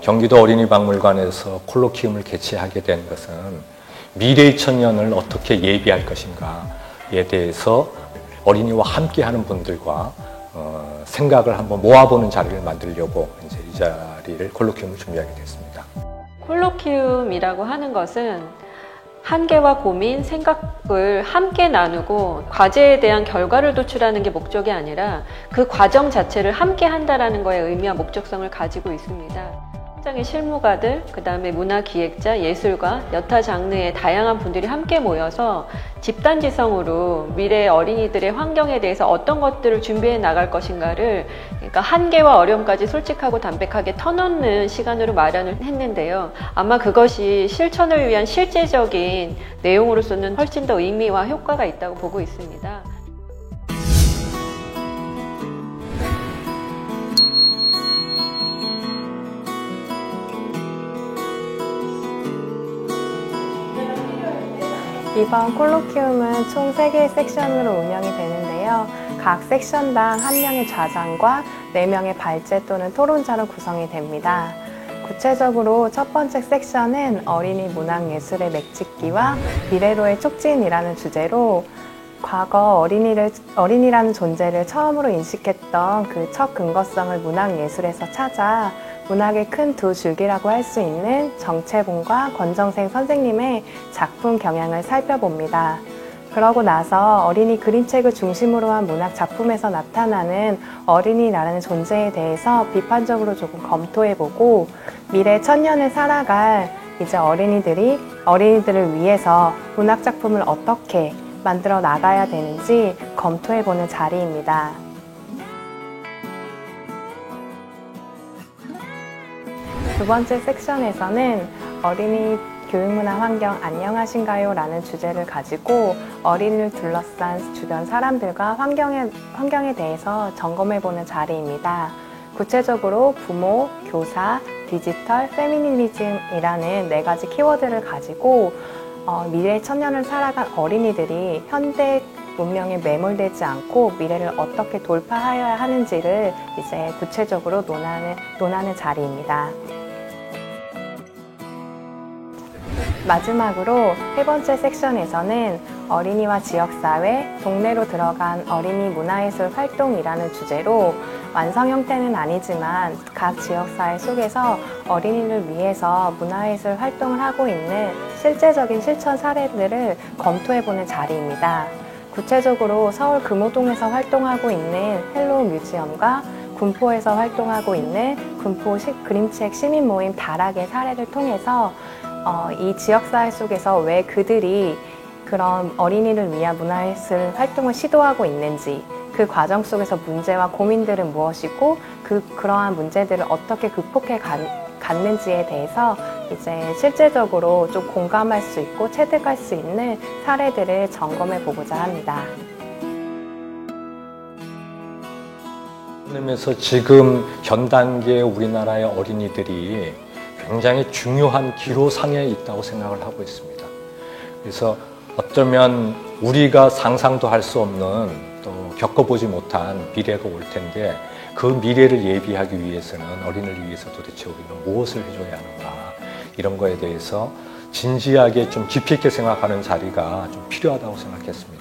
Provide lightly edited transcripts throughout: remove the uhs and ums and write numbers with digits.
경기도 어린이박물관에서 콜로키움을 개최하게 된 것은 미래의 청년을 어떻게 예비할 것인가에 대해서 어린이와 함께하는 분들과 생각을 한번 모아보는 자리를 만들려고 이제 이 자리를 콜로키움을 준비하게 됐습니다. 콜로키움이라고 하는 것은 한계와 고민, 생각을 함께 나누고 과제에 대한 결과를 도출하는 게 목적이 아니라 그 과정 자체를 함께 한다라는 거에 의미와 목적성을 가지고 있습니다. 현장의 실무가들, 그 다음에 문화기획자, 예술가, 여타 장르의 다양한 분들이 함께 모여서 집단지성으로 미래의 어린이들의 환경에 대해서 어떤 것들을 준비해 나갈 것인가를 그러니까 한계와 어려움까지 솔직하고 담백하게 터놓는 시간으로 마련을 했는데요. 아마 그것이 실천을 위한 실제적인 내용으로서는 훨씬 더 의미와 효과가 있다고 보고 있습니다. 이번 콜로키움은 총 3개의 섹션으로 운영이 되는데요. 각 섹션당 1명의 좌장과 4명의 발제 또는 토론자로 구성이 됩니다. 구체적으로 첫 번째 섹션은 어린이 문학예술의 맺짓기와 미래로의 촉진이라는 주제로 과거 어린이라는 존재를 처음으로 인식했던 그 첫 근거성을 문학예술에서 찾아 문학의 큰 두 줄기라고 할 수 있는 정채봉과 권정생 선생님의 작품 경향을 살펴봅니다. 그러고 나서 어린이 그림책을 중심으로 한 문학 작품에서 나타나는 어린이라는 존재에 대해서 비판적으로 조금 검토해보고 미래 천년을 살아갈 이제 어린이들을 위해서 문학 작품을 어떻게 만들어 나가야 되는지 검토해보는 자리입니다. 두 번째 섹션에서는 어린이 교육문화 환경 안녕하신가요? 라는 주제를 가지고 어린이를 둘러싼 주변 사람들과 환경에 대해서 점검해보는 자리입니다. 구체적으로 부모, 교사, 디지털, 페미니즘이라는 4가지 키워드를 가지고 미래 천년을 살아간 어린이들이 현대 문명에 매몰되지 않고 미래를 어떻게 돌파하여야 하는지를 이제 구체적으로 논하는 자리입니다. 마지막으로 3번째 섹션에서는 어린이와 지역사회, 동네로 들어간 어린이 문화예술 활동이라는 주제로 완성 형태는 아니지만 각 지역사회 속에서 어린이를 위해서 문화예술 활동을 하고 있는 실제적인 실천 사례들을 검토해보는 자리입니다. 구체적으로 서울 금호동에서 활동하고 있는 헬로우 뮤지엄과 군포에서 활동하고 있는 군포 그림책 시민 모임 다락의 사례를 통해서 이 지역사회 속에서 왜 그들이 그런 어린이를 위한 문화예술 활동을 시도하고 있는지, 그 과정 속에서 문제와 고민들은 무엇이고 그러한 문제들을 어떻게 극복해 갔는지에 대해서 이제 실제적으로 좀 공감할 수 있고 체득할 수 있는 사례들을 점검해 보고자 합니다. 그러면서 지금 현 단계 우리나라의 어린이들이 굉장히 중요한 기로상에 있다고 생각을 하고 있습니다. 그래서 어쩌면 우리가 상상도 할 수 없는 또 겪어보지 못한 미래가 올 텐데 그 미래를 예비하기 위해서는 어린이를 위해서 도대체 우리가 무엇을 해줘야 하는가 이런 거에 대해서 진지하게 좀 깊이 있게 생각하는 자리가 좀 필요하다고 생각했습니다.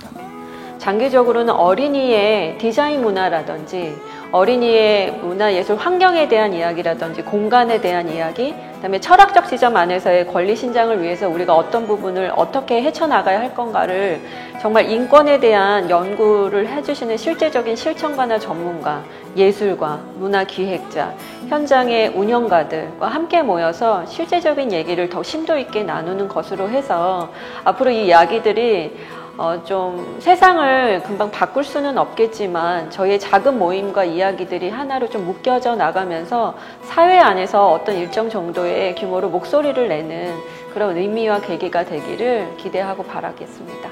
장기적으로는 어린이의 디자인 문화라든지 어린이의 문화예술 환경에 대한 이야기라든지 공간에 대한 이야기, 그다음에 철학적 지점 안에서의 권리 신장을 위해서 우리가 어떤 부분을 어떻게 헤쳐나가야 할 건가를 정말 인권에 대한 연구를 해주시는 실제적인 실천가나 전문가, 예술가, 문화기획자, 현장의 운영가들과 함께 모여서 실제적인 얘기를 더 심도 있게 나누는 것으로 해서 앞으로 이 이야기들이 좀 세상을 금방 바꿀 수는 없겠지만 저희의 작은 모임과 이야기들이 하나로 좀 묶여져 나가면서 사회 안에서 어떤 일정 정도의 규모로 목소리를 내는 그런 의미와 계기가 되기를 기대하고 바라겠습니다.